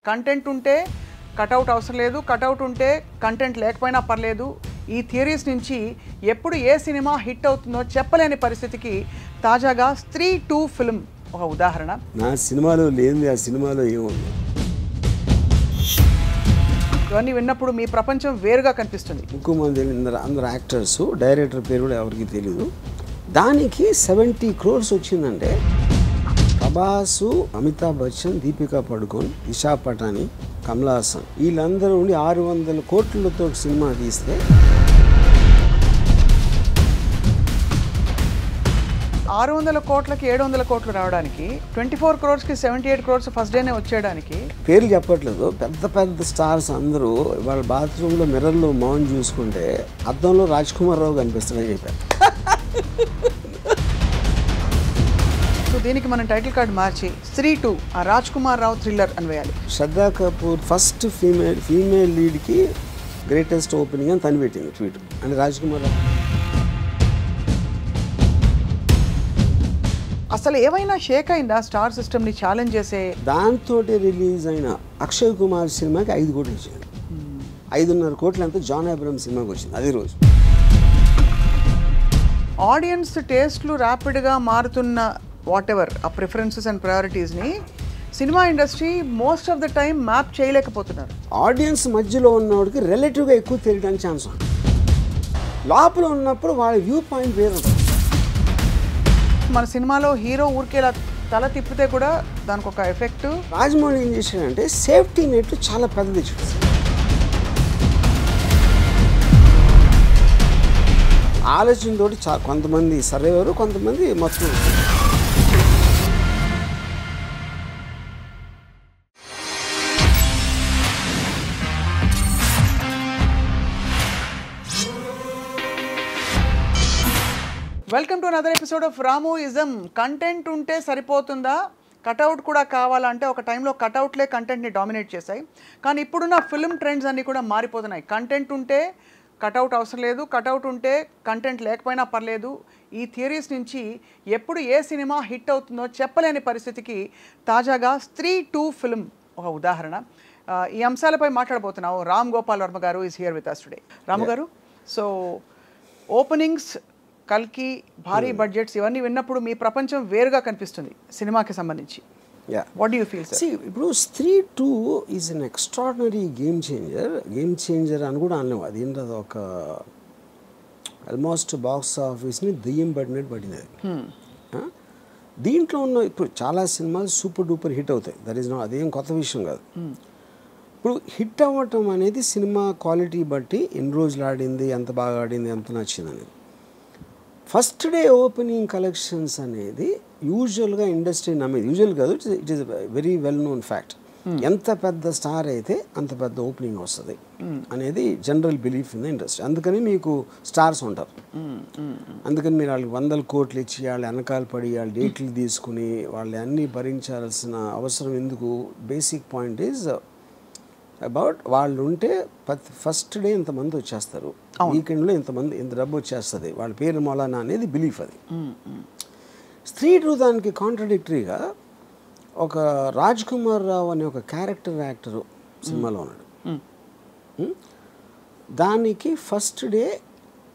Content ఉంటే cutout అవసరం లేదు, కటౌట్ ఉంటే కంటెంట్ లేకపోయినా పర్లేదు. ఈ థియరీస్ నుంచి ఎప్పుడు ఏ సినిమా హిట్ అవుతుందో చెప్పలేని పరిస్థితికి తాజాగా స్త్రీ 2 ఫిల్మ్ ఒక ఉదాహరణ. నా సినిమాలో లేనిది ఆ సినిమాలో ఏముంది? ఇవన్నీ విన్నప్పుడు మీ ప్రపంచం వేరుగా కనిపిస్తుంది. ఎక్కువ మంది అందరు యాక్టర్స్, డైరెక్టర్ పేరు కూడా ఎవరికి తెలియదు. దానికి 70 crores వచ్చిందంటే ప్రభాసు, అమితాబ్ బచ్చన్, దీపికా పడుకోన్, దిశా పటాని, కమల్ హాసన్ వీళ్ళందరూ ఉండి 600 కోట్లతో సినిమా తీస్తే 600 కోట్లకి 700 కోట్లు రావడానికి 24 crores-కి 78 crores ఫస్ట్ డేనే వచ్చేయడానికి పేర్లు చెప్పట్లేదు. పెద్ద పెద్ద స్టార్స్ అందరూ వాళ్ళ బాత్రూంలో మిర్రర్లో మౌన్ చూసుకుంటే అద్దంలో రాజ్ కుమార్ రావు కనిపిస్తాడని చెప్పారు. సో దీనికి మనం టైటిల్ కార్డ్ మార్చి స్త్రీ 2 ఆ రాజ్ కుమార్ రావు థ్రిల్లర్ అని వేయాలి. శ్రద్ధా కపూర్ ఫస్ట్ ఫీమేల్ లీడ్కి గ్రేటెస్ట్ ఓపెనింగ్ అని తను పెట్టింది ట్వీట్. అంటే రాజ్ కుమార్ రావు అసలు ఏమైనా షేక్ అయిందా స్టార్ సిస్టమ్ని ఛాలెంజ్ చేసే? దాంతో రిలీజ్ అయిన అక్షయ్ కుమార్ సినిమాకి 5 కోట్లు వచ్చింది. 5.5 కోట్లు అంతా జాన్ అబ్రహం సినిమాకి వచ్చింది అదే రోజు. ఆడియన్స్ టేస్ట్లు ర్యాపిడ్గా మారుతున్న వాట్ ఎవర్ ఆ ప్రిఫరెన్సెస్ అండ్ ప్రయారిటీస్ని సినిమా industry most of the time map చేయలేకపోతున్నారు. ఆడియన్స్ మధ్యలో ఉన్నవాడికి రిలేటివ్గా ఎక్కువ తెలియడానికి ఛాన్స్ ఉంది. లోపల ఉన్నప్పుడు వాళ్ళ వ్యూ పాయింట్ వేరు. మన సినిమాలో హీరో ఊరికేలా తల తిప్పితే కూడా దానికి ఒక ఎఫెక్ట్. రాజమౌళి ఏం చేశాడంటే సేఫ్టీ నెట్ చాలా పెద్దది ఇచ్చాడు. ఆలోచనతోటి కొంతమంది సర్వేవారు, కొంతమంది మొత్తం. Welcome to another episode of రామోయిజం. Content ఉంటే సరిపోతుందా, కటౌట్ కూడా కావాలంటే ఒక టైంలో కటౌట్లే కంటెంట్ని డామినేట్ చేశాయి. కానీ ఇప్పుడున్న ఫిల్మ్ ట్రెండ్స్ అన్నీ కూడా మారిపోతున్నాయి. కంటెంట్ ఉంటే కటౌట్ అవసరం లేదు, కటౌట్ ఉంటే కంటెంట్ లేకపోయినా పర్లేదు. ఈ థియరీస్ నుంచి ఎప్పుడు ఏ సినిమా హిట్ అవుతుందో చెప్పలేని పరిస్థితికి తాజాగా స్త్రీ 2 ఫిల్మ్ ఒక ఉదాహరణ. ఈ అంశాలపై మాట్లాడబోతున్నావు. Ram Gopal Varma garu is here with us today. Ramu garu, so openings, కల్కి, భారీ బడ్జెట్స్ ఇవన్నీ విన్నప్పుడు మీ ప్రపంచం వేరుగా కనిపిస్తుంది సినిమాకి సంబంధించి. What do you feel sir? ఇప్పుడు స్త్రీ 2 is an extraordinary game changer అని కూడా అనలేము. అదేంటి, అది ఒక ఆల్మోస్ట్ బాక్స్ ఆఫీస్ని దెయ్యం పడినట్టు పడింది అది. దీంట్లో ఉన్న ఇప్పుడు చాలా సినిమాలు సూపర్ డూపర్ హిట్ అవుతాయి. దట్ ఈస్ అదేం కొత్త విషయం కాదు. ఇప్పుడు హిట్ అవ్వటం అనేది సినిమా క్వాలిటీ బట్టి ఎన్ని రోజులు ఆడింది, ఎంత బాగా ఆడింది, ఎంత నచ్చింది అనేది. ఫస్ట్ డే ఓపెనింగ్ కలెక్షన్స్ అనేది యూజువల్గా ఇండస్ట్రీ నమ్మేది. యూజువల్ కాదు, it is very well known fact. ఎంత పెద్ద స్టార్ అయితే అంత పెద్ద ఓపెనింగ్ వస్తుంది అనేది general belief in the industry. అందుకని మీకు స్టార్స్ ఉంటారు. అందుకని మీరు వాళ్ళకి 100 కోట్లు ఇచ్చి వాళ్ళు వెనకాల పడి వాళ్ళ డేట్లు తీసుకుని వాళ్ళు అన్నీ భరించాల్సిన అవసరం ఎందుకు? బేసిక్ పాయింట్ ఈజ్ అబౌట్ వాళ్ళు ఉంటే ఫస్ట్ డే ఇంతమంది వచ్చేస్తారు, వీకెండ్లో ఇంత డబ్బు వచ్చేస్తుంది, వాళ్ళ పేరు మౌలానా అనేది బిలీఫ్. అది స్త్రీ 2 దానికి కాంట్రడిక్టరీగా ఒక రాజ్ కుమార్ రావు అనే ఒక క్యారెక్టర్ యాక్టరు సినిమాలో ఉన్నాడు. దానికి first day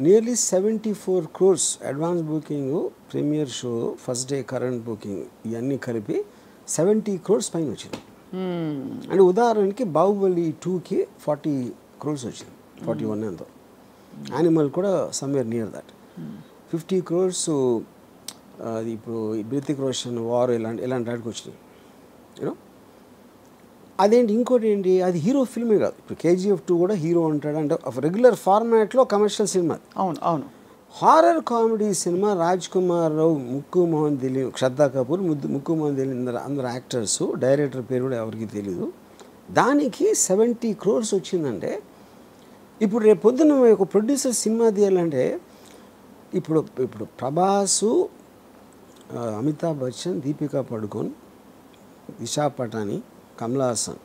nearly 74 crores advance booking, premiere show, first day current booking ఇవన్నీ కలిపి 70 crores పైన వచ్చింది. అంటే ఉదాహరణకి బాహుబలి 2కి 40 crores వచ్చింది, 41 ఎంతో. యానిమల్ కూడా సమ్వేర్ నియర్ దట్. 50 crores అది ఇప్పుడు హృతిక్ రోషన్ వార్ ఇలాంటి వాటికి వచ్చినాయి. యూనో అదేంటి, ఇంకోటి ఏంటి, అది హీరో ఫిల్మే కాదు. ఇప్పుడు KGF 2 కూడా హీరో ఉంటాడు అంటే రెగ్యులర్ ఫార్మాట్లో కమర్షియల్ సినిమా. అవును అవును. హారర్ కామెడీ సినిమా రాజ్ కుమార్ రావు, ముక్కు మోహన్ దిలీప్, శ్రద్ధా కపూర్, ముక్కు మోహన్ దిలీప్ అందరు యాక్టర్స్, డైరెక్టర్ పేరు కూడా ఎవరికి తెలియదు. దానికి 70 crores వచ్చిందంటే ఇప్పుడు రేపు పొద్దున్న ఒక ప్రొడ్యూసర్ సినిమా తీయాలంటే ఇప్పుడు ప్రభాసు, అమితాబ్ బచ్చన్, దీపికా పడుకోన్, దిశా పటాని, కమల్ హాసన్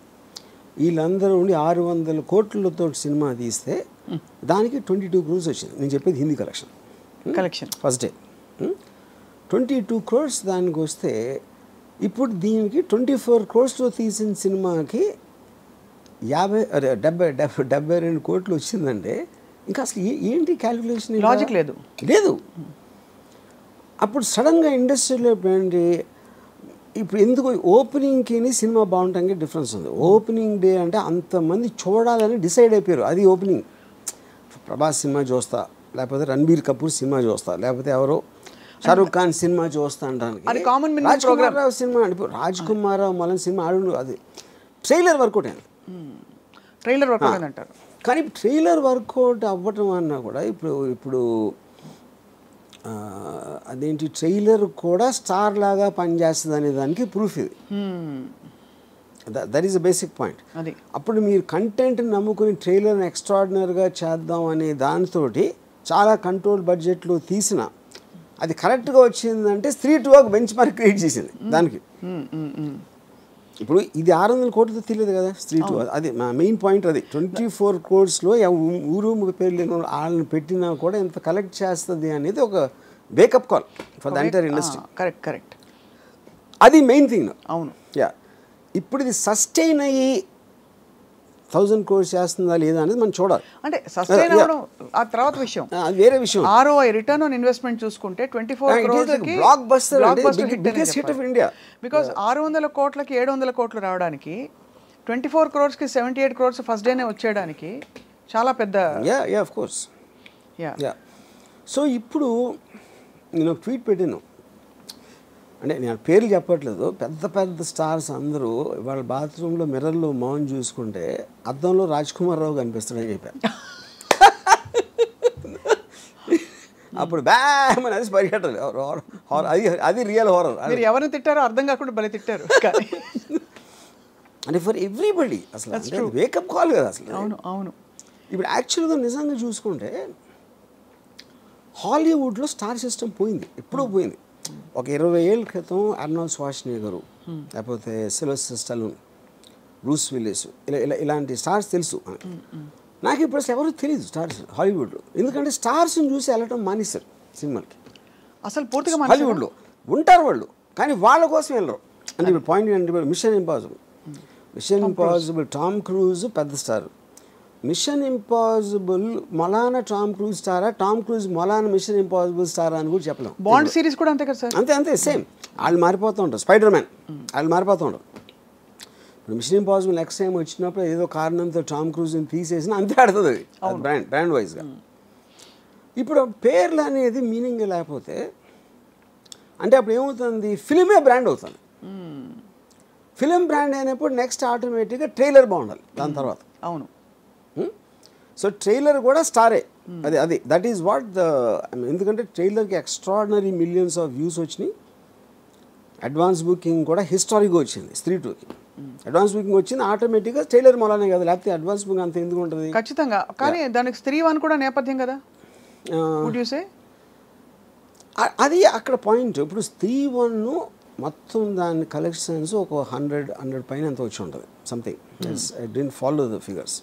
వీళ్ళందరూ ఉండి 600 కోట్లతో సినిమా తీస్తే దానికి 22 crores వచ్చింది. నేను చెప్పేది Hindi collection first day 22 crores దానికి వస్తే ఇప్పుడు దీనికి 24 crores తీసిన సినిమాకి $72 కోట్లు వచ్చిందంటే ఇంకా అసలు ఏంటి క్యాలిక్యులేషన్ లాజిక్ లేదు. లేదు. అప్పుడు సడన్గా ఇండస్ట్రీలో ఏంటి ఇప్పుడు ఎందుకు ఓపెనింగ్కి సినిమా బాగుంటానికి డిఫరెన్స్ ఉంది. ఓపెనింగ్ డే అంటే అంతమంది చూడాలని డిసైడ్ అయిపోయారు. అది ఓపెనింగ్. ప్రభాస్ సినిమా చూస్తా, లేకపోతే రణబీర్ కపూర్ సినిమా చూస్తా, లేకపోతే ఎవరో షారూక్ ఖాన్ సినిమా చూస్తా అంటానికి రాజ్ కుమార్ రావు సినిమా అంటే రాజ్ కుమార్ రావు మళ్ళీ సినిమా ఆడు అది ట్రైలర్ వర్కౌట్ అయింది. ట్రైలర్ వర్కౌట్ అంటారు. కానీ ట్రైలర్ వర్కౌట్ అవ్వటం అన్నా కూడా ఇప్పుడు అదేంటి ట్రైలర్ కూడా స్టార్ లాగా పనిచేస్తుంది అనే దానికి ప్రూఫ్ ఇది. That is a basic point. అప్పుడు మీరు కంటెంట్ నమ్ముకుని ట్రైలర్ని ఎక్స్ట్రాడినరీగా చేద్దాం అనే దానితోటి చాలా కంట్రోల్ బడ్జెట్లో తీసిన అది కరెక్ట్గా వచ్చిందంటే 3-2 ఒక బెంచ్ మార్క్ క్రియేట్ చేసింది దానికి. ఇప్పుడు ఇది 600 కోట్లతో తెలియదు కదా 3-2. అది మా మెయిన్ పాయింట్. అది 24 crores ఊరు పేరు లేని వాళ్ళని పెట్టినా కూడా ఎంత కలెక్ట్ చేస్తుంది అనేది ఒక wake up call for the entire industry. Correct. అది మెయిన్ థింగ్. అవును. యా. ఇప్పుడు ఇది సస్టైన్ అయ్యి 1000 crores చేస్తుందా లేదా అనేది మనం చూడాలి. అంటే సస్టైన్ అవ్వడం ఆ తర్వాత విషయం, అది వేరే విషయం. ROI రిటర్న్ ఆన్ ఇన్వెస్ట్మెంట్ చూసుకుంటే 24 crores block buster biggest hit of India. Because 600 కోట్లకి 700 కోట్లు రావడానికి 24 crores కి 78 crores ఫస్ట్ డేనే వచ్చేయడానికి చాలా పెద్ద. Yeah of course. Yeah. So ఇప్పుడు నేను ఒక ట్వీట్ పెట్టాను. అంటే నేను పేర్లు చెప్పట్లేదు. పెద్ద పెద్ద స్టార్స్ అందరూ వాళ్ళ బాత్రూంలో మిర్రర్లో మౌన్ చూసుకుంటే అద్దంలో రాజ్ కుమార్ రావు కనిపిస్తాడని చెప్పాను. అప్పుడు బ్యామని అది పరిగెట్టాలి. అది రియల్ హారర్. మీరు ఎవరిని తిట్టారో అర్థం కాకుండా భలే తిట్టారు. అంటే ఫర్ ఎవ్రీబడి అసలు వేకప్ కాల్ కదా అసలు. అవును. ఇప్పుడు యాక్చువల్గా నిజంగా చూసుకుంటే హాలీవుడ్లో స్టార్ సిస్టమ్ పోయింది, ఎప్పుడో పోయింది. ఒక 20 ఏళ్ళ క్రితం అర్నాల్డ్ ష్వార్జ్నెగర్, లేకపోతే సిల్వెస్టర్ స్టాలోన్, బ్రూస్ విల్లిస్, ఇలాంటి స్టార్స్ తెలుసు. నాకు ఇప్పుడు అసలు ఎవరు తెలియదు స్టార్స్ హాలీవుడ్లో. ఎందుకంటే స్టార్స్ని చూసి వెళ్ళటం మానేశారు సినిమాలకి. అసలు పూర్తిగా హాలీవుడ్లో ఉంటారు వాళ్ళు, కానీ వాళ్ళ కోసం వెళ్ళరు. అంటే ఇప్పుడు పాయింట్ ఏంటంటే మిషన్ ఇంపాసిబుల్ టామ్ క్రూజ్ పెద్ద స్టార్. మిషన్ ఇంపాసిబుల్ మలానా టామ్ క్రూజ్ స్టారా, టామ్ క్రూజ్ మలానా మిషన్ ఇంపాసిబుల్ స్టారా అని కూడా చెప్పలేం. బాండ్ సిరీస్ కూడా అంతే కదా సార్. అంతే సేమ్. వాళ్ళు మారిపోతూ ఉంటారు. స్పైడర్ మ్యాన్ వాళ్ళు మారిపోతూ ఉంటారు. ఇప్పుడు మిషన్ ఇంపాసిబుల్ నెక్స్ట్ టైం వచ్చినప్పుడు ఏదో కారణంతో టామ్ క్రూజ్ని తీసేసిన అంతే ఆడుతుంది అది బ్రాండ్ వైజ్గా. ఇప్పుడు పేర్లు అనేది మీనింగ్ లేకపోతే అంటే అప్పుడు ఏమవుతుంది, ఫిలిమే బ్రాండ్ అవుతుంది. ఫిలిం బ్రాండ్ అయినప్పుడు నెక్స్ట్ ఆటోమేటిక్గా ట్రైలర్ బాగుండాలి దాని తర్వాత. అవును. సో ట్రైలర్ కూడా స్టారే. అది దట్ ఈస్ వాట్ ద. ఎందుకంటే ట్రైలర్కి ఎక్స్ట్రాడినరీ మిలియన్స్ ఆఫ్ వ్యూస్ వచ్చినాయి. అడ్వాన్స్ బుకింగ్ కూడా హిస్టారిక్గా వచ్చింది. 3-2కి అడ్వాన్స్ బుకింగ్ వచ్చింది ఆటోమేటిక్గా ట్రైలర్ మూలానే కదా, లేకపోతే అడ్వాన్స్ బుకింగ్ అంత ఎందుకు ఉంటుంది. ఖచ్చితంగా. కానీ దానికి 3-1 కూడా నేపథ్యం కదా. అది అక్కడ పాయింట్. ఇప్పుడు 3-1 మొత్తం దాని కలెక్షన్స్ ఒక 100 పైన ఎంత వచ్చి ఉంటుంది something. I don't follow the figures.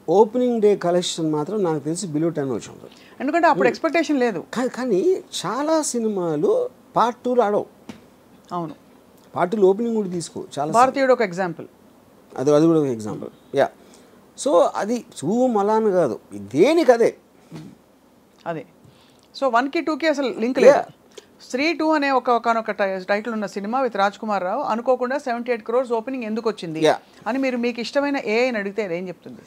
Opening day collection మాత్రం నాకు తెలిసి బిలో 10 వచ్చి ఉంటుంది. ఎందుకంటే అప్పుడు ఎక్స్పెక్టేషన్ లేదు. కానీ చాలా సినిమాలు పార్ట్ 2లో ఆడవు. అవును. పార్ట్ 2 ఓపెనింగ్ కూడా తీసుకో. చాలా భారతీయుడు ఒక ఎగ్జాంపుల్. అది కూడా ఒక ఎగ్జాంపుల్. యా. సో అది మలాన్ కాదు, దేనికి అదే. సో 1కి 2కి అసలు లింక్ లేదు. 3-2 అనే ఒక టైటిల్ ఉన్న సినిమా విత్ రాజ్ కుమార్ రావు అనుకోకుండా 78 crores ఓపెనింగ్ ఎందుకు వచ్చింది అని మీరు మీకు ఇష్టమైన ఏఐని అడిగితే ఏం చెప్తుంది?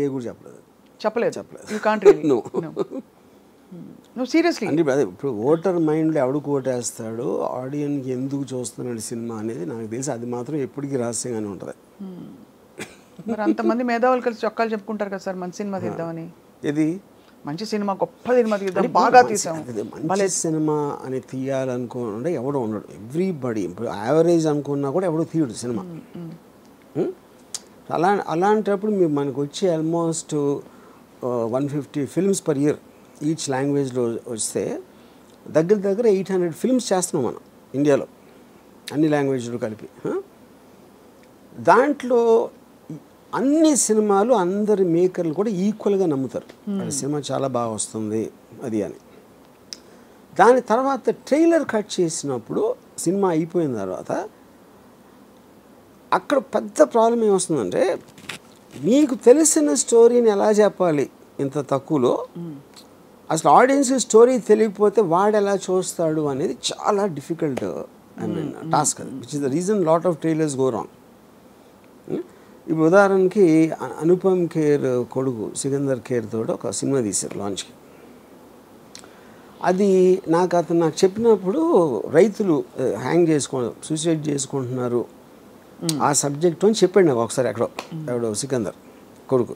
ఏ కూడా చెప్పలేదు. You can't really. నువ్వు సీరియస్లీ అంటే ఇప్పుడు ఓటర్ మైండ్లో ఎవడికి ఓటేస్తాడు, ఆడియన్కి ఎందుకు చూస్తున్నాడు సినిమా అనేది నాకు తెలిసి అది మాత్రం ఎప్పటికీ రహస్యంగానే ఉంటుంది. మరి అంతమంది మేధావులు కలిసి చొక్కాలు చెప్పుకుంటారు కదా సార్ మంచి సినిమా తీద్దామని. ఇది మంచి సినిమా, గొప్ప సినిమా తీద్దాం, బాగా తీసాం. మంచి సినిమా అని తీయాలనుకుంటే ఎవడో ఉండడు. ఎవ్రీబడి ఇప్పుడు యావరేజ్ అనుకున్నా కూడా ఎవడో తీయడు సినిమా. అలాంటప్పుడు మనకు వచ్చే almost 150 films per year each లాంగ్వేజ్లో వస్తే దగ్గర 800 films చేస్తున్నాం మనం ఇండియాలో అన్ని లాంగ్వేజ్లు కలిపి. దాంట్లో అన్ని సినిమాలు అందరి మేకర్లు కూడా ఈక్వల్గా నమ్ముతారు సినిమా చాలా బాగా వస్తుంది అది అని. దాని తర్వాత ట్రైలర్ కట్ చేసినప్పుడు సినిమా అయిపోయిన తర్వాత అక్కడ పెద్ద ప్రాబ్లం ఏమొస్తుందంటే మీకు తెలిసిన స్టోరీని ఎలా చెప్పాలి ఇంత తక్కువలో, అసలు ఆడియన్స్ స్టోరీ తెలియకపోతే వాడు ఎలా చూస్తాడు అనేది చాలా డిఫికల్ట్ టాస్క్ అది, which is the reason lot of trailers go wrong. ఇప్పుడు ఉదాహరణకి అనుపమ్ ఖేర్ కొడుకు సికందర్ ఖేర్ తోటి ఒక సినిమా తీశారు లాంచ్కి. అది నాకు చెప్పినప్పుడు రైతులు సూసైడ్ చేసుకుంటున్నారు ఆ సబ్జెక్టు అని చెప్పాడు నాకు ఒకసారి ఎవడో సికందర్ కొడుకు.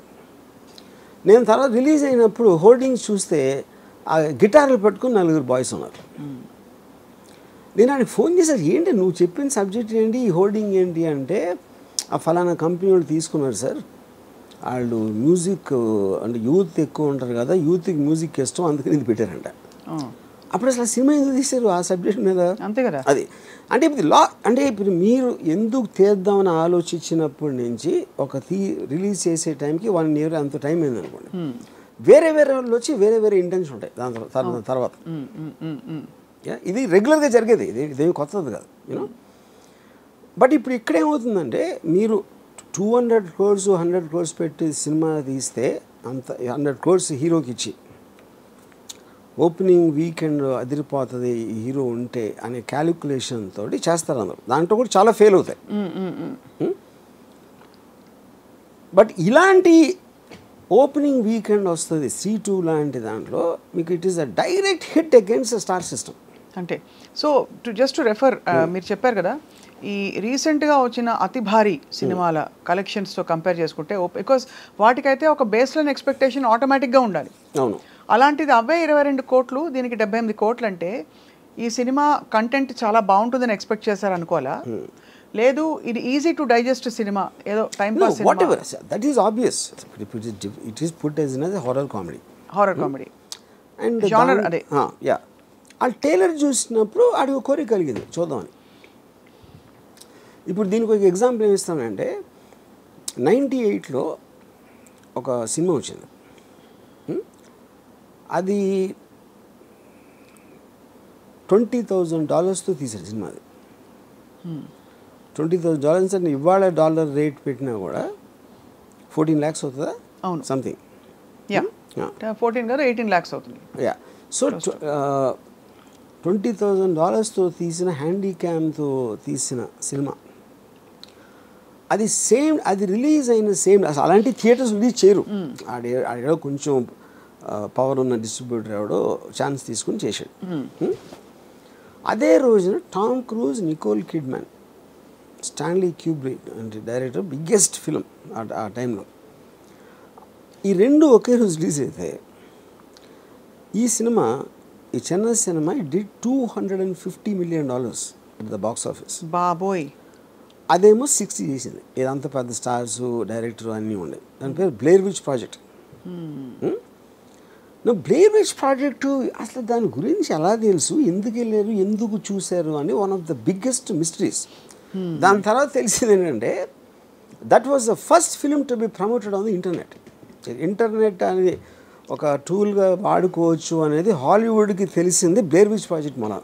నేను తర్వాత రిలీజ్ అయినప్పుడు హోర్డింగ్స్ చూస్తే ఆ గిటార్లు పట్టుకుని 4 బాయ్స్ ఉన్నారు. నేను ఆయనకు ఫోన్ చేశాను, ఏంటి నువ్వు చెప్పిన సబ్జెక్ట్ ఏంటి, ఈ హోర్డింగ్ ఏంటి అంటే, ఆ ఫలానా కంపెనీ వాళ్ళు తీసుకున్నారు సార్, వాళ్ళు మ్యూజిక్ అంటే యూత్ ఎక్కువ ఉంటారు కదా, యూత్కి మ్యూజిక్ ఇష్టం, అందుకని ఇది పెట్టారంట. అప్పుడు అసలు సినిమా ఎందుకు తీశారు ఆ సబ్జెక్ట్ మీద? అంతే కదా. అది అంటే ఇప్పుడు మీరు ఎందుకు తీద్దామని ఆలోచించినప్పటి నుంచి రిలీజ్ చేసే టైంకి 1 year అంత టైం అయింది అనుకోండి. వేరే వాళ్ళు వచ్చి వేరే ఇంటెన్షన్ ఉంటాయి దాని తర్వాత. ఇది రెగ్యులర్గా జరిగేది, ఇదేమి కొత్తది కాదు యూనో. బట్ ఇప్పుడు ఇక్కడ ఏమవుతుందంటే మీరు 200 crores 100 crores పెట్టి సినిమా తీస్తే అంత 100 crores హీరోకి ఇచ్చి ఓపెనింగ్ వీకెండ్ అదిరిపోతుంది హీరో ఉంటే అనే క్యాలిక్యులేషన్ తోటి చేస్తారు అందరూ. దాంట్లో కూడా చాలా ఫెయిల్ అవుతాయి. బట్ ఇలాంటి ఓపెనింగ్ వీకెండ్ వస్తుంది C2 లాంటి దాంట్లో మీకు it is a direct hit against star system. అంటే సో జస్ట్ టు రెఫర్, మీరు చెప్పారు కదా ఈ రీసెంట్గా వచ్చిన అతి భారీ సినిమాల కలెక్షన్స్తో కంపేర్ చేసుకుంటే, బికాస్ వాటికైతే ఒక బేస్ లైన్ ఎక్స్పెక్టేషన్ ఆటోమేటిక్గా ఉండాలి. అవును. అలాంటిది 22 కోట్లు, దీనికి 78 కోట్లు అంటే ఈ సినిమా కంటెంట్ చాలా బాగుంటుందని ఎక్స్పెక్ట్ చేశారు అనుకోవాలా? లేదు ఇది ఈజీ టు డైజెస్ట్ సినిమా, ఏదో time pass cinema? Whatever that is obvious. It is put as a horror comedy and genre అదే. యా, ఆ టైలర్ చూసినప్పుడు ఆడికి కోరిక కలిగింది చూద్దామని. ఇప్పుడు దీనికి ఒక ఎగ్జాంపుల్ ఏమి ఇస్తానంటే 98లో ఒక సినిమా వచ్చింది, అది $20,000తో తీసాడు సినిమా. అది $20,000 అంటే ఇవాళ డాలర్ రేట్ పెట్టినా కూడా 14 lakhs అవుతుందా? అవును, సంథింగ్. 14 కాదు 18 lakhs అవుతుంది. యా, సో $20,000తో తీసిన హ్యాండీక్యామ్తో తీసిన సినిమా అది అది రిలీజ్ అయిన అసలు అలాంటి థియేటర్స్ రిలీజ్ చేయరు. ఆడేడో కొంచెం పవర్ ఉన్న డిస్ట్రిబ్యూటర్ ఎవడో ఛాన్స్ తీసుకుని చేశాడు. అదే రోజున Tom Cruise, Nicole Kidman, Stanley Kubrick అంటే డైరెక్టర్, బిగ్గెస్ట్ ఫిలిం ఆ టైంలో, ఈ 2 ఒకే రోజు రిలీజ్ అయితే ఈ చెన్నై సినిమా did $250 million at the box office. బాబోయ్. అదేమో 60 చేసింది. ఇదంతా పెద్ద స్టార్స్ డైరెక్టర్ అన్నీ ఉండే. దాని పేరు Blair which project. Blair which project అసలు దాని గురించి ఎలా తెలుసు, ఎందుకు వెళ్ళారు, ఎందుకు చూశారు అని one of the biggest mysteries. దాని తర్వాత తెలిసింది ఏంటంటే that was the first film to be promoted on the internet అనేది ఒక టూల్గా వాడుకోవచ్చు అనేది హాలీవుడ్కి తెలిసింది బ్లేర్ విచ్ ప్రాజెక్ట్ మన.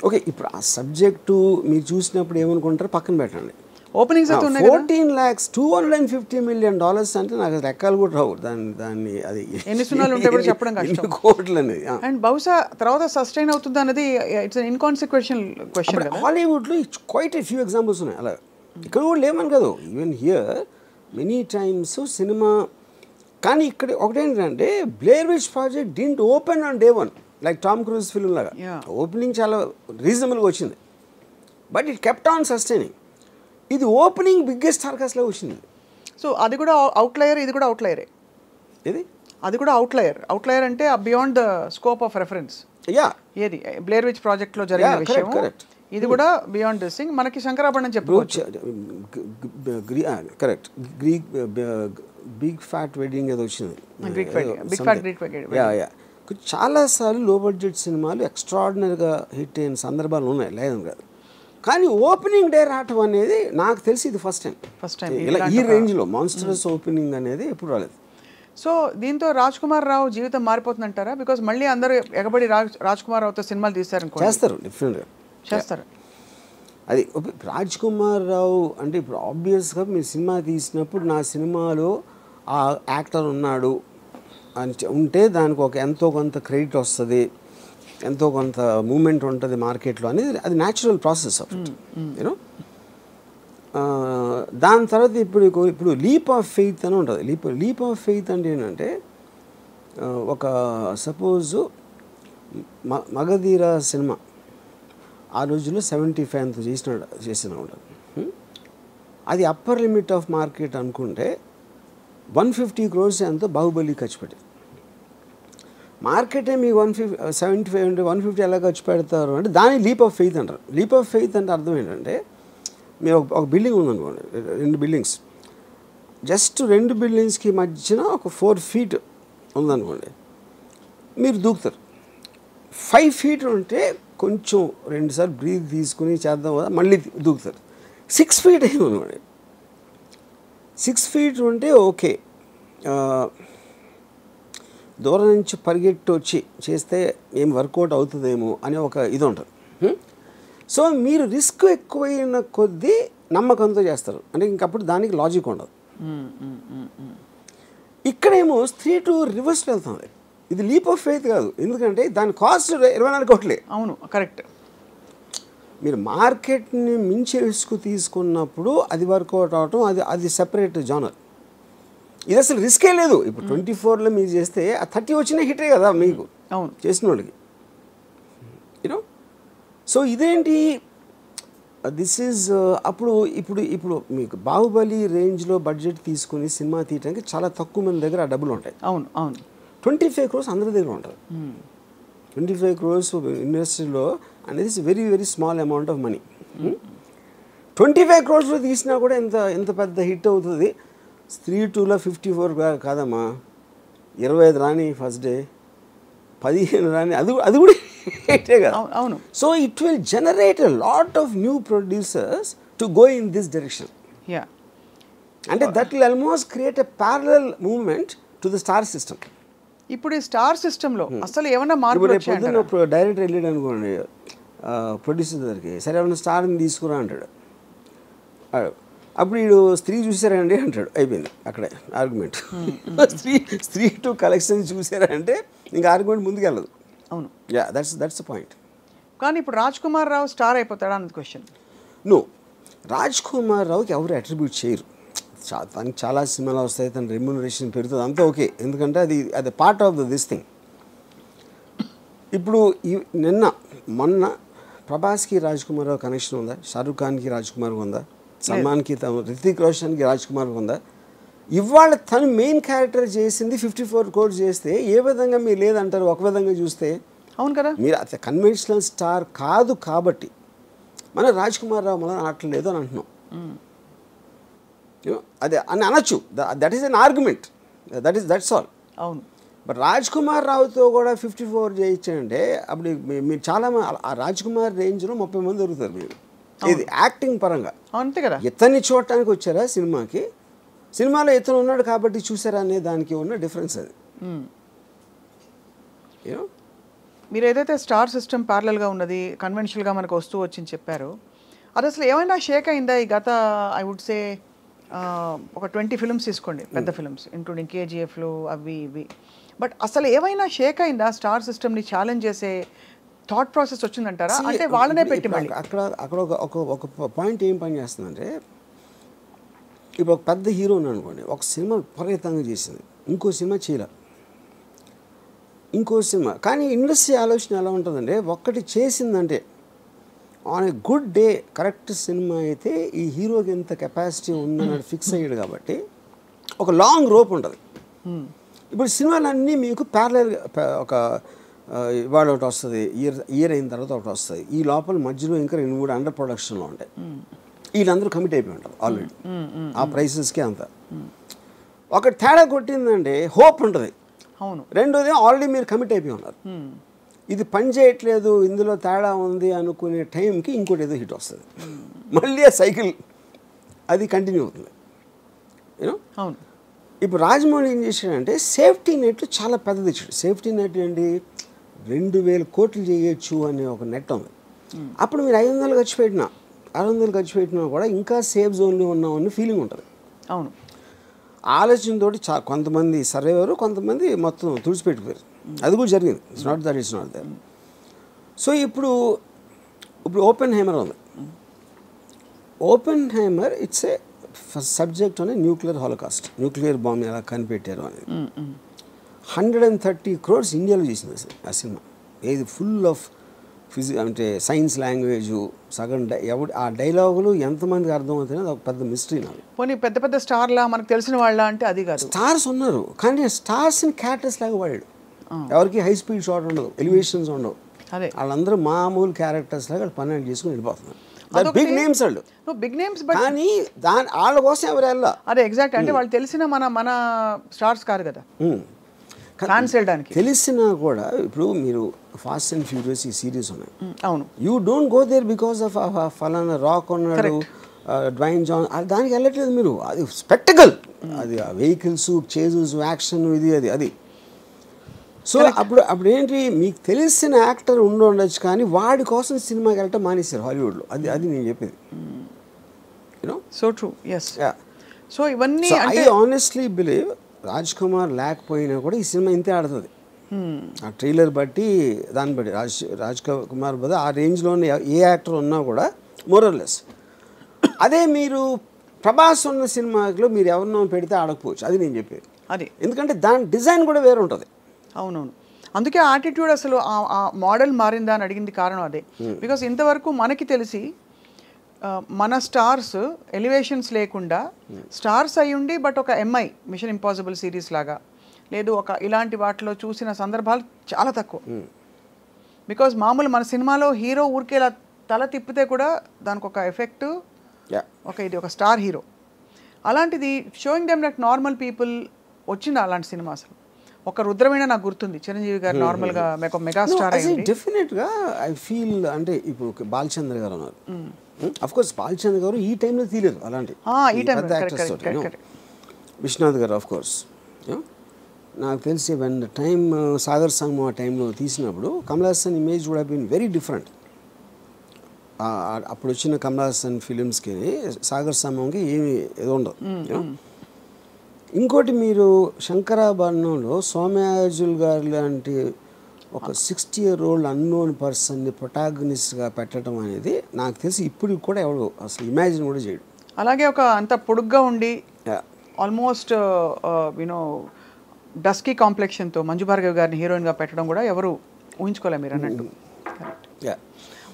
ఓకే, ఇప్పుడు ఆ సబ్జెక్టు మీరు చూసినప్పుడు ఏమనుకుంటారు పక్కన పెట్టండి. ఓపెనింగ్స్ అయితే ఉన్నాయి 14 lakhs $250 million అంటే నాకు లెక్కలు కూడా రావు. దాన్ని అది ఎన్ని సున్నాలు ఉంటే కూడా చెప్పడం కష్టం. కోట్లు అనేది. అండ్ బహుశా తర్వాత సస్టైన్ అవుతుంది అనేది ఇట్స్ అన్ ఇన్కాన్సిక్వెన్షియల్ క్వశ్చన్ కదా. హాలీవుడ్లో క్వైట్ ఎ ఫ్యూ ఎగ్జాంపుల్స్ ఉన్నాయి అలా. ఇక్కడ కూడా లేమని కాదు, even here many times cinema. కానీ ఇక్కడ ఒకటేంటంటే Blair which project didn't open on day 1 like Tom cruise film లాగా. ఓపెనింగ్ చాలా రీజనబుల్గా వచ్చింది, but it kept on sustaining. ఇది ఓపెనింగ్ బిగ్గెస్ట్ సర్కస్లో వచ్చింది. సో అది కూడా అవుట్లయర్, ఇది కూడా అవుట్లయరే. ఇది అది కూడా అవుట్లయర్ అంటే beyond the scope of reference. Yeah, ఏది బ్లేర్ విచ్ ప్రాజెక్ట్లో జరిగిన విషయం, ఇది కూడా బియాండ్ దిస్ థింగ్. మనకి శంకరాభరణం చెప్పుకోవచ్చు. కరెక్ట్. బిగ్ ఫ్యాట్ వెడ్డింగ్ ఏదో వచ్చింది. చాలాసార్లు లో బడ్జెట్ సినిమాలు ఎక్స్ట్రాడినరీగా హిట్ అయిన సందర్భాలు ఉన్నాయి, లేదని కాదు. కానీ ఓపెనింగ్ డే రావటం అనేది నాకు తెలిసి ఇది ఫస్ట్ టైం ఇలా ఈ రేంజ్లో మాన్స్టరస్ ఓపెనింగ్ అనేది ఎప్పుడు రాలేదు. సో దీంతో రాజ్ కుమార్ రావు జీవితం మారిపోతుందంటారా? బికాస్ మళ్ళీ అందరూ ఎగబడి రాజ్ కుమార్ రావుతో సినిమాలు తీస్తారు, చేస్తారు, డెఫినెట్గా చేస్తారు. అది రాజ్ కుమార్ రావు అంటే ఇప్పుడు ఆబ్వియస్గా మీరు సినిమా తీసినప్పుడు నా సినిమాలో ఆ యాక్టర్ ఉన్నాడు అని ఉంటే దానికి ఒక ఎంతో కొంత క్రెడిట్ వస్తుంది, ఎంతో కొంత మూమెంట్ ఉంటుంది మార్కెట్లో అనేది అది natural process of it you know. దాని తర్వాత ఇప్పుడు లీప్ ఆఫ్ ఫెయిత్ అని ఉంటుంది. లీప్ ఆఫ్ ఫెయిత్ అంటే ఏంటంటే ఒక సపోజు మగధీర సినిమా ఆ రోజుల్లో 75 అంత చేసిన ఉంటుంది. అది అప్పర్ లిమిట్ ఆఫ్ మార్కెట్ అనుకుంటే 150 crores ఎంతో బాహుబలి ఖర్చు పెట్టింది. మార్కెటే మీకు 175 అంటే 150 ఎలా ఖర్చు పెడతారు అంటే దాన్ని లీప్ ఆఫ్ ఫెయిత్ అంటారు. లీప్ ఆఫ్ ఫెయిత్ అంటే అర్థం ఏంటంటే మీరు ఒక బిల్డింగ్ ఉందనుకోండి, 2 బిల్డింగ్స్, జస్ట్ 2 బిల్డింగ్స్కి మధ్యన ఒక 4 feet ఉందనుకోండి, మీరు దూకుతారు. 5 feet ఉంటే కొంచెం 2 సార్లు బ్రీత్ తీసుకుని చేద్దాం కదా మళ్ళీ దూకుతారు. 6 feet అయిందనుకోండి, 6 feet ఉంటే ఓకే, దూరం నుంచి పరిగెట్టి వచ్చి చేస్తే ఏం వర్కౌట్ అవుతుందేమో అనే ఒక ఇది ఉంటుంది. సో మీరు రిస్క్ ఎక్కువైన కొద్దీ నమ్మకంతో చేస్తారు, అంటే ఇంకప్పుడు దానికి లాజిక్ ఉండదు. ఇక్కడేమో 3 రివర్స్లో వెళ్తుంది. ఇది లీప్ ఆఫ్ ఫెయిత్ కాదు, ఎందుకంటే దాని కాస్ట్ 24 కోట్లే. అవును, కరెక్ట్. మీరు మార్కెట్ని మించి రిస్క్ తీసుకున్నప్పుడు అది వర్కౌట్ అవటం అది సెపరేట్ జానర్. ఇది అసలు రిస్కే లేదు. ఇప్పుడు 24లో మీరు చేస్తే ఆ 30 వచ్చిన హిటే కదా మీకు అవును చేసిన వాళ్ళకి, యూనో. సో ఇదేంటి దిస్ ఈజ్ అప్పుడు ఇప్పుడు మీకు బాహుబలి రేంజ్లో బడ్జెట్ తీసుకుని సినిమా తీయడానికి చాలా తక్కువ మంది దగ్గర ఆ డబ్బులు ఉంటాయి. అవును అవును 25 crores అందరి దగ్గర ఉంటుంది. 25 crores ఇండస్ట్రీలో అనేది very very small amount of money. 25 crores తీసినా కూడా ఎంత పెద్ద హిట్ అవుతుంది. 3-2లో 54 కాదమ్మా, 25 రాని ఫస్ట్ డే, 15 రాని అది కూడా హిట్టే కదా. అవును. So it will generate a lot of new producers to go in this direction. Yeah, అంటే that will almost create a parallel movement to the star system. ఇప్పుడు ఈ స్టార్ సిస్టంలో అసలు ఏమన్నా మార్పులు వచ్చాయంటారా? ఇప్పుడు డైరెక్టర్ వెళ్ళాడు అనుకోండి ప్రొడ్యూసర్ దగ్గరికి, సరే ఏమన్నా స్టార్ని తీసుకురా అంటాడు. అప్పుడు వీడు స్త్రీ చూసారా అండి అంటాడు, అయిపోయింది అక్కడే ఆర్గ్యుమెంట్. స్త్రీ టు కలెక్షన్ చూసారా అంటే ఇంకా ఆర్గ్యుమెంట్ ముందుకెళ్ళదు. అవును, యా, దట్స్ ద పాయింట్. కానీ ఇప్పుడు రాజ్ కుమార్ రావు స్టార్ అయిపోతాడా అన్నది క్వశ్చన్. నో, రాజ్ కుమార్ రావుకి ఎవరు అట్రిబ్యూట్ చేయరు. తనకి చాలా సినిమాలు వస్తాయి, తన రెమ్యూనరేషన్ పెరుగుతుంది, అంతా ఓకే, ఎందుకంటే అది పార్ట్ ఆఫ్ దిస్ థింగ్. ఇప్పుడు మొన్న ప్రభాస్కి రాజ్ కుమార్ రావు కనెక్షన్ ఉందా? షారూఖ్ ఖాన్కి రాజ్ కుమార్ ఉందా? సల్మాన్కి, రితిక్ రోషన్కి రాజ్ కుమార్ ఉందా? ఇవాళ తను మెయిన్ క్యారెక్టర్ చేసింది 54 crores చేస్తే ఏ విధంగా మీరు లేదంటారు? ఒక విధంగా చూస్తే అవును కదా, మీరు అది కన్వెన్షనల్ స్టార్ కాదు కాబట్టి మన రాజ్ కుమార్ రావు మనం ఆడలేదు అని అంటున్నాం. అదే అని అనొచ్చు, that is an argument, that's all. అవును, బట్ రాజ్ కుమార్ రావుతో కూడా 54 చేయించంటే అప్పుడు మీరు చాలా ఆ రాజ్ కుమార్ రేంజ్లో 30 మంది దొరుకుతారు మీరు. ఇది యాక్టింగ్ పరంగా అంతే కదా. ఇతన్ని చూడటానికి వచ్చారా సినిమాకి, సినిమాలో ఇతను ఉన్నాడు కాబట్టి చూసారా అనే దానికి ఉన్న డిఫరెన్స్ అది. మీరు ఏదైతే స్టార్ సిస్టమ్ ప్యారలల్గా ఉన్నది, కన్వెన్షనల్గా మనకు వస్తూ వచ్చింది చెప్పారు, అది అసలు ఏమైనా షేక్ అయిందా ఈ గత ఐ వుడ్ సే ఒక 20 ఫిల్మ్స్ తీసుకోండి, పెద్ద ఫిల్మ్స్ ఇంక్లూడింగ్ కేజీఎఫ్లు అవి ఇవి, బట్ అసలు ఏమైనా షేక్ అయిందా? స్టార్ సిస్టమ్ని ఛాలెంజ్ చేసే థాట్ ప్రాసెస్ వచ్చిందంటారా? అంటే వాళ్ళనే పెట్టి మళ్ళీ అక్కడ ఒక పాయింట్ ఏం పని చేస్తుందంటే, ఇప్పుడు ఒక పెద్ద హీరో ఉన్నాడు అనుకోండి, ఒక సినిమా విపరీతంగా చేసింది, ఇంకో సినిమా చేయలే, ఇంకో సినిమా. కానీ ఇండస్ట్రీ ఆలోచన ఎలా ఉంటుందంటే, ఒక్కటి చేసిందంటే on a good day correct cinema అయితే ఈ హీరోకి ఎంత కెపాసిటీ ఉందని ఫిక్స్ అయ్యాడు కాబట్టి ఒక లాంగ్ రోప్ ఉంటుంది. ఇప్పుడు సినిమాలన్నీ మీకు ప్యారలల్ ఒక ఇవాళ ఒకటి వస్తుంది, ఇయర్ అయిన తర్వాత ఒకటి వస్తుంది, ఈ లోపల మధ్యలో ఇంకా 2-3 అండర్ ప్రొడక్షన్లో ఉంటాయి. వీళ్ళందరూ కమిట్ అయిపోయి ఉంటారు ఆల్రెడీ ఆ ప్రైసెస్కి అంతా. ఒక తేడా కొట్టిందంటే హోప్ ఉంటుంది. అవును, రెండోది ఆల్రెడీ మీరు కమిట్ అయిపోయి ఉన్నారు, ఇది పని చేయట్లేదు, ఇందులో తేడా ఉంది అనుకునే టైంకి ఇంకోటి ఏదో హిట్ వస్తుంది, మళ్ళీ ఆ సైకిల్ అది కంటిన్యూ అవుతుంది. యూనో. అవును, ఇప్పుడు రాజమౌళి ఏం చేశాడంటే సేఫ్టీ నెట్లు చాలా పెద్దది ఇచ్చాడు. సేఫ్టీ నెట్ ఏంటి, 2000 కోట్లు చేయొచ్చు అనే ఒక నెట్ ఉంది. అప్పుడు మీరు 500 ఖర్చు పెట్టినా 600 ఖర్చు పెట్టినా కూడా ఇంకా సేఫ్ జోన్లో ఉన్నామని ఫీలింగ్ ఉంటుంది. అవును. ఆలోచనతో కొంతమంది సర్వైవరు, కొంతమంది మొత్తం తుడిచిపెట్టిపోయారు. అది కూడా జరిగింది. It's not there. సో ఇప్పుడు ఓపెన్ హైమర్ ఉంది. Oppenheimer it's a subject on nuclear holocaust, nuclear bomb ఎలా కనిపెట్టారు అనేది. 130 crores ఇండియాలో చేసింది ఆ సినిమా. ఏది ఫుల్ ఆఫ్ అంటే సైన్స్ లాంగ్వేజ్ సగం ఆ డైలాగులు ఎంతమందికి అర్థమవుతాయో అది ఒక పెద్ద మిస్టరీ నాకు. పోనీ పెద్ద పెద్ద స్టార్లా మనకు తెలిసిన వాళ్ళ అంటే అది కాదు. స్టార్స్ ఉన్నారు కానీ స్టార్స్ని క్యారెక్టర్స్ లాగా వాడాడు. ఎవరికి హై స్పీడ్ షాట్ ఉండదు, ఎలివేషన్స్ ఉండవు. అదే వాళ్ళందరూ మామూలు క్యారెక్టర్స్ లాగా పన్నెండు చేసుకుని వెళ్ళిపోతున్నారు. బిగ్ నేమ్స్ వాళ్ళు, బిగ్ నేమ్స్, కానీ వాళ్ళ కోసం ఎవరు వెళ్ళా. అదే ఎగ్జాక్ట్. అంటే వాళ్ళు తెలిసిన మన స్టార్స్ కాదు కదా ఫ్యాన్స్ వెళ్ళడానికి. తెలిసినా కూడా ఇప్పుడు మీరు ఫాస్ట్ అండ్ ఫ్యూరియస్ ఈ సిరీస్ ఉన్నాయి. అవును. You don't go there because of ఫలానా రాక్ ఉన్నాడు, డ్వైన్ జాన్, దానికి వెళ్ళట్లేదు మీరు. అది స్పెక్టకల్, అది వెహికల్స్, చేజెస్, యాక్షన్, అది. సో అప్పుడు ఏంటి, మీకు తెలిసిన యాక్టర్ ఉండొచ్చు కానీ వాడి కోసం సినిమాకి వెళ్ళటం మానేశారు హాలీవుడ్లో. అది నేను చెప్పేది. You know so true. Yes. So ఇవన్నీ I honestly believe Raj Kumar లేకపోయినా కూడా ఈ సినిమా ఇంతే ఆడుతుంది. ఆ ట్రైలర్ బట్టి దాన్ని బట్టి రాజ్ కుమార్ బదులు ఆ రేంజ్లోనే ఏ యాక్టర్ ఉన్నా కూడా మోరల్లెస్. అదే మీరు ప్రభాస్ ఉన్న సినిమాలో మీరు ఎవరినో పెడితే ఆడకపోవచ్చు. అది నేను చెప్పేది. అది ఎందుకంటే దాని డిజైన్ కూడా వేరే ఉంటుంది. అవునవును. అందుకే ఆటిట్యూడ్ అసలు ఆ మోడల్ మారిందా అని అడిగింది కారణం అదే. బికాస్ ఇంతవరకు మనకి తెలిసి మన స్టార్స్ ఎలివేషన్స్ లేకుండా స్టార్స్ అయి ఉండి బట్ ఒక ఎంఐ మిషన్ ఇంపాసిబుల్ సిరీస్ లాగా లేదు ఒక ఇలాంటి వాటిలో చూసిన సందర్భాలు చాలా తక్కువ. బికాజ్ మామూలు మన సినిమాలో హీరో ఊరికేలా తల తిప్పితే కూడా దానికి ఒక ఎఫెక్ట్, ఇది ఒక స్టార్ హీరో. అలాంటిది showing them like normal people వచ్చింది అలాంటి సినిమా. అసలు ఒక రుద్రమైన నాకు గుర్తుంది, చిరంజీవి గారు నార్మల్గా మెగా స్టార్ అయ్యింది. డెఫినెట్గా ఐ ఫీల్ అంటే ఇప్పుడు బాలచంద్ర గారు ఉన్నారు. అఫ్ కోర్స్ బాలచంద్ర గారు ఈ టైంలో తీయలేదు అలాంటి పెద్ద యాక్టర్స్ తోటి. విశ్వనాథ్ గారు ఆఫ్ కోర్స్. నాకు తెలిసి వెన్ టైమ్ సాగర్ సంగమం ఆ టైంలో తీసినప్పుడు Kamal Haasan image would have been very different. అప్పుడు వచ్చిన కమల్ హాసన్ ఫిలిమ్స్కి సాగర్ సంగమంకి ఏమి ఏదో ఉండదు. ఇంకోటి మీరు శంకరాభరణంలో సోమయాజుల్ గారు లాంటి ఒక 60-year-old అన్నోన్ పర్సన్ని ప్రొటాగనిస్ట్గా పెట్టడం అనేది నాకు తెలిసి ఇప్పుడు కూడా ఎవరు అసలు ఇమాజిన్ కూడా చేయడు. అలాగే ఒక అంత పొడుగ్గా ఉండి ఆల్మోస్ట్ యూనో డస్కీ కాంప్లెక్షన్తో మంజు భార్గవి గారిని హీరోయిన్గా పెట్టడం కూడా ఎవరు ఊహించుకోలే మీరు అన్నట్టు.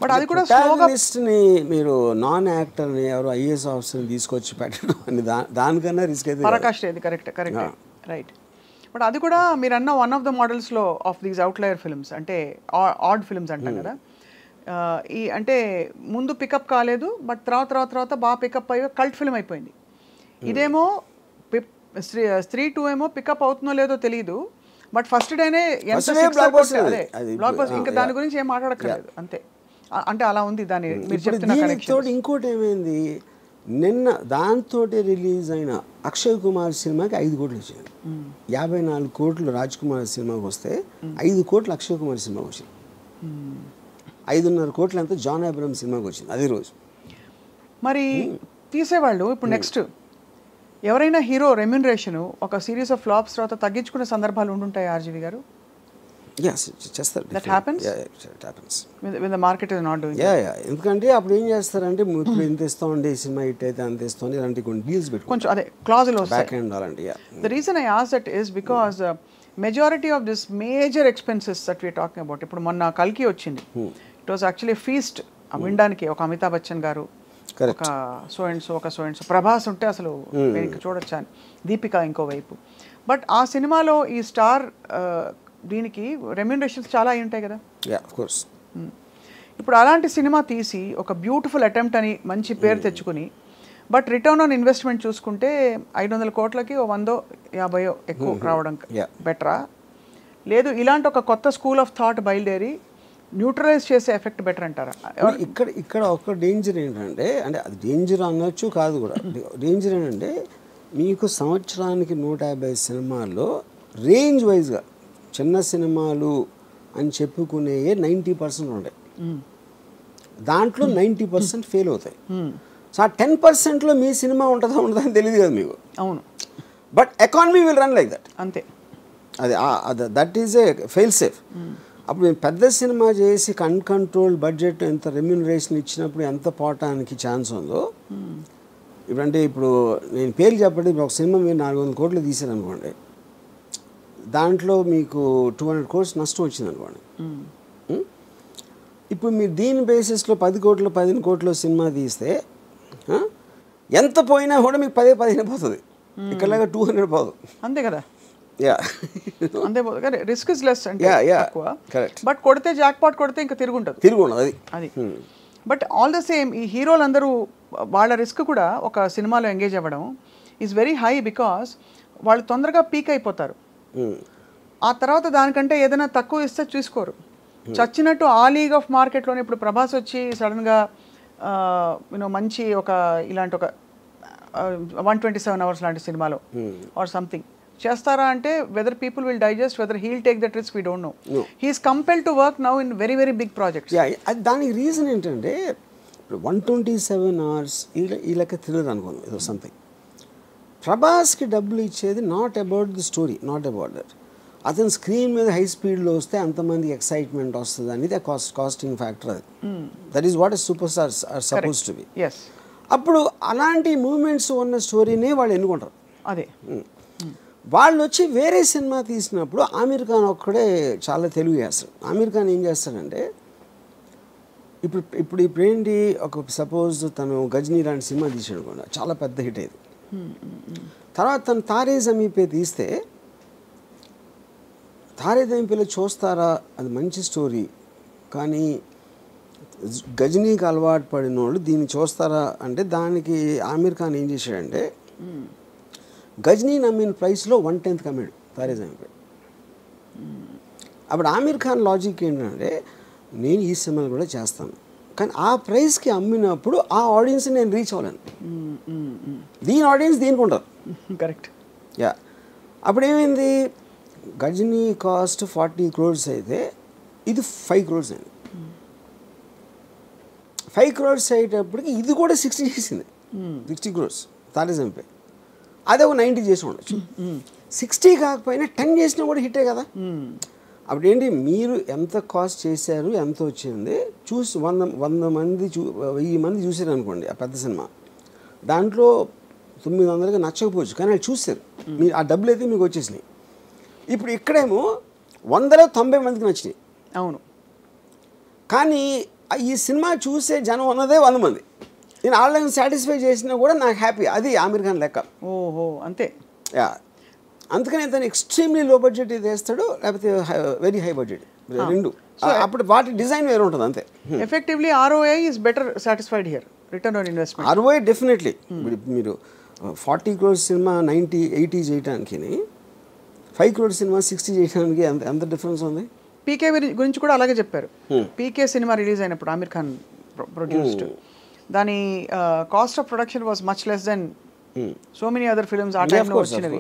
బట్ అది కూడా ప్రొటాగనిస్ట్ని మీరు నాన్ యాక్టర్ని ఎవరు ఐఏఎస్ ఆఫీసర్ని తీసుకొచ్చి పెట్టడం అని దానికన్నా రిస్క్ అయితే పరాకాష్ట. ఇది కరెక్ట్ రైట్. బట్ అది కూడా మీరు అన్న వన్ ఆఫ్ ద మోడల్స్లో ఆఫ్ దీస్ అవుట్లయర్ ఫిల్మ్స్, అంటే ఆడ్ ఫిల్మ్స్ అంటాం కదా. ఈ అంటే ముందు పికప్ కాలేదు బట్ తర్వాత బాగా పికప్ అయ్యి కల్ట్ ఫిల్మ్ అయిపోయింది. ఇదేమో స్త్రీ 2 ఏమో పికప్ అవుతుందో లేదో తెలియదు బట్ ఫస్ట్ డేనే బ్లాక్ బస్టర్. ఇంకా దాని గురించి ఏం మాట్లాడక్కర్లేదు అంతే. అంటే అలా ఉంది దాని మీరు చెప్తున్న కనెక్షన్. ఇంకోటి ఏమైంది, నిన్న దాంతో రిలీజ్ అయిన అక్షయ్ కుమార్ సినిమాకి 5 కోట్లు వచ్చింది. 54 కోట్లు రాజ్ కుమార్ సినిమాకి వస్తే 5 కోట్లు అక్షయ్ కుమార్ సినిమాకి వచ్చింది. 5.5 కోట్లు అంతా జాన్ అబ్రహం సినిమాకి వచ్చింది అదే రోజు. మరి తీసేవాళ్ళు ఇప్పుడు నెక్స్ట్ ఎవరైనా హీరో రెమ్యూనరేషన్ ఒక సిరీస్ ఆఫ్ ఫ్లాప్స్ తర్వాత తగ్గించుకునే సందర్భాలు ఉండుంటాయి ఆర్జీవి గారు? చేస్తారు. That happens? Yeah, it happens. When the market is not doing that. ఎందుకంటే అప్పుడు ఏం చేస్తారంటే ఇప్పుడు ఇంత ఇస్తామండి సినిమా హిట్ అయితే అంత ఇస్తామని ఇలాంటి కొన్ని డీల్స్ పెట్టుకుంటారు. కొంచెం అదే క్లాజులు వస్తాయి. బ్యాక్ ఎండ్ అలాంటి. The reason I asked that is because majority of this major expenses that we are talking about, ఇప్పుడు మొన్న కల్కి వచ్చింది. It was actually a feast. వినడానికి ఒక అమితాబ్ బచ్చన్ గారు, ఒక సో అండ్ సో ప్రభాస్ ఉంటే అసలు చూడొచ్చా అని, దీపిక ఇంకోవైపు. బట్ ఆ సినిమాలో ఈ స్టార్ దీనికి రెమ్యూనరేషన్స్ చాలా అయి ఉంటాయి కదా. ఇప్పుడు అలాంటి సినిమా తీసి ఒక బ్యూటిఫుల్ అటెంప్ట్ అని మంచి పేరు తెచ్చుకుని బట్ రిటర్న్ ఆన్ ఇన్వెస్ట్మెంట్ చూసుకుంటే 500 కోట్లకి 100-50 ఎక్కువ రావడం బెటరా, లేదు ఇలాంటి ఒక కొత్త స్కూల్ ఆఫ్ థాట్ బయలుదేరి న్యూట్రలైజ్ చేసే ఎఫెక్ట్ బెటర్ అంటారా? ఇక్కడ ఒక డేంజర్ ఏంటంటే, అంటే అది డేంజర్ అనొచ్చు కాదు కూడా, డేంజర్ ఏంటంటే మీకు సంవత్సరానికి 150 సినిమాల్లో రేంజ్ వైజ్గా చిన్న సినిమాలు అని చెప్పుకునే 90% ఉంటాయి. దాంట్లో 90% ఫెయిల్ అవుతాయి. సో ఆ 10%లో మీ సినిమా ఉంటుందా ఉండదా అని తెలియదు కదా మీకు. అవును. But economy will run like that. అంతే. అది that is a fail safe. అప్పుడు మేము పెద్ద సినిమా చేసి అన్కంట్రోల్ బడ్జెట్ ఎంత రెమ్యూనరేషన్ ఇచ్చినప్పుడు ఎంత పోవటానికి ఛాన్స్ ఉందో, ఇప్పుడంటే ఇప్పుడు నేను పేరు చెప్పండి, ఇప్పుడు ఒక సినిమా మీరు 400 కోట్లు తీసారనుకోండి, దాంట్లో మీకు 200 crores నష్టం వచ్చింది అనుకోండి. ఇప్పుడు మీరు దీని బేసిస్లో 10 కోట్లు 15 కోట్లు సినిమా తీస్తే ఎంత పోయినా కూడా మీకు 10-15 పోతుంది. ఇక్కడలాగా 200 పోదు. అంతే కదా. యా అంతే పోదు. రిస్క్ ఇస్ లెస్ అంటే ఎక్కువ. కరెక్ట్. బట్ కొడితే జాక్పాట్ కొడితే ఇంకా తిరుగుంటుంది. అది. బట్ ఆల్ ద సేమ్ ఈ హీరోలు అందరూ వాళ్ళ రిస్క్ కూడా ఒక సినిమాలో ఎంగేజ్ అవ్వడం ఈజ్ వెరీ హై, బికాస్ వాళ్ళు తొందరగా పీక్ అయిపోతారు. ఆ తర్వాత దానికంటే ఏదైనా తక్కువ ఇస్తే చూసుకోరు. చచ్చినట్టు ఆ లీగ్ ఆఫ్ మార్కెట్లోనే ఇప్పుడు ప్రభాస్ వచ్చి సడన్గా మంచి ఒక ఇలాంటి ఒక 127 hours లాంటి సినిమాలో ఆర్ సంథింగ్ చేస్తారా అంటే whether people will digest, whether he'll take that risk we don't know. He's compelled to work now in very very big projects. దానికి రీజన్ ఏంటంటే 127 hours ఈ లెక్క థ్రిల్లర్ అనుకుందాం ఏదో సంథింగ్. ప్రభాస్కి డబ్బులు ఇచ్చేది not about the story, not about that. అతను స్క్రీన్ మీద హై స్పీడ్లో వస్తే అంతమంది ఎక్సైట్మెంట్ వస్తుంది అనేది కాస్టింగ్ ఫ్యాక్టర్. అది that is what super stars are suppose to be. అప్పుడు అలాంటి మూమెంట్స్ ఉన్న స్టోరీనే వాళ్ళు ఎన్నుకుంటారు. అదే వాళ్ళు వచ్చి వేరే సినిమా తీసినప్పుడు ఆమీర్ ఖాన్ ఒక్కడే చాలా తెలుగు చేస్తాడు. ఆమీర్ ఖాన్ ఏం చేస్తాడంటే ఇప్పుడు ఏంటి, ఒక సపోజ్ తను గజ్నీ లాంటి సినిమా తీసాడు కూడా, చాలా పెద్ద హిట్ అయ్యేది. తర్వాత తను తారే జమీన్ పే తీస్తే తారే జమీన్ పేలో చూస్తారా, అది మంచి స్టోరీ, కానీ గజనీకి అలవాటు పడిన వాళ్ళు దీన్ని చూస్తారా అంటే దానికి ఆమీర్ ఖాన్ ఏం చేశాడంటే గజనీ నమ్మిన ప్రైస్లో 1/10 కమ్మాడు తారే జమీన్ పే. అప్పుడు ఆమీర్ ఖాన్ లాజిక్ ఏంటంటే నేను ఈ సినిమాలు కూడా చేస్తాను, కానీ ఆ ప్రైస్కి అమ్మినప్పుడు ఆ ఆడియన్స్ నేను రీచ్ అవ్వలేను. దీని ఆడియన్స్ దీనికి ఉండరు. కరెక్ట్. యా. అప్పుడు ఏమైంది, గజనీ కాస్ట్ 40 crores అయితే ఇది 5 crores అయింది. 5 crores అయ్యేటప్పటికి ఇది కూడా 60 చేసింది. 60 crores తారే జమీన్ పే. అదే ఒక 90 చేసి ఉండొచ్చు. 60 కాకపోయినా 10 చేసినా కూడా హిట్టే కదా. అప్పుడు ఏంటి, మీరు ఎంత కాస్ట్ చేశారు, ఎంత వచ్చింది చూసి 100 మంది 1000 మంది చూసారు అనుకోండి ఆ పెద్ద సినిమా, దాంట్లో 900కి నచ్చకపోవచ్చు, కానీ వాళ్ళు చూసారు, మీరు ఆ డబ్బులు అయితే మీకు వచ్చేసినాయి. ఇప్పుడు ఇక్కడేమో 100లో 90 మందికి నచ్చినాయి. అవును. కానీ ఈ సినిమా చూసే జనం ఉన్నదే 100 మంది. నేను ఆన్లైన్ సాటిస్ఫై చేసినా కూడా నాకు హ్యాపీ. అది ఆమీర్ ఖాన్ లెక్క. ఓహో, అంతే. యా. అందుకని తను ఎక్స్ట్రీమ్లీ లో బడ్జెట్ ఇది వేస్తాడు, లేకపోతే వెరీ హై బడ్జెట్, రెండు. అప్పుడు వాటి డిజైన్ వేరే ఉంటుంది అంతే. Effectively ROI is better satisfied here, return on investment. ROI definitely. మీరు 40 crores సినిమా 90-80 చేయడానికి, 5 crores సినిమా 60 చేయడానికి ఎంత డిఫరెన్స్ ఉంది. పీకే గురించి కూడా అలాగే చెప్పారు. పీకే సినిమా రిలీజ్ అయినప్పుడు ఆమీర్ ఖాన్ ప్రొడ్యూస్డ్, దాని cost of production was much less than so many other films ఆ టైంలో వచ్చినవి.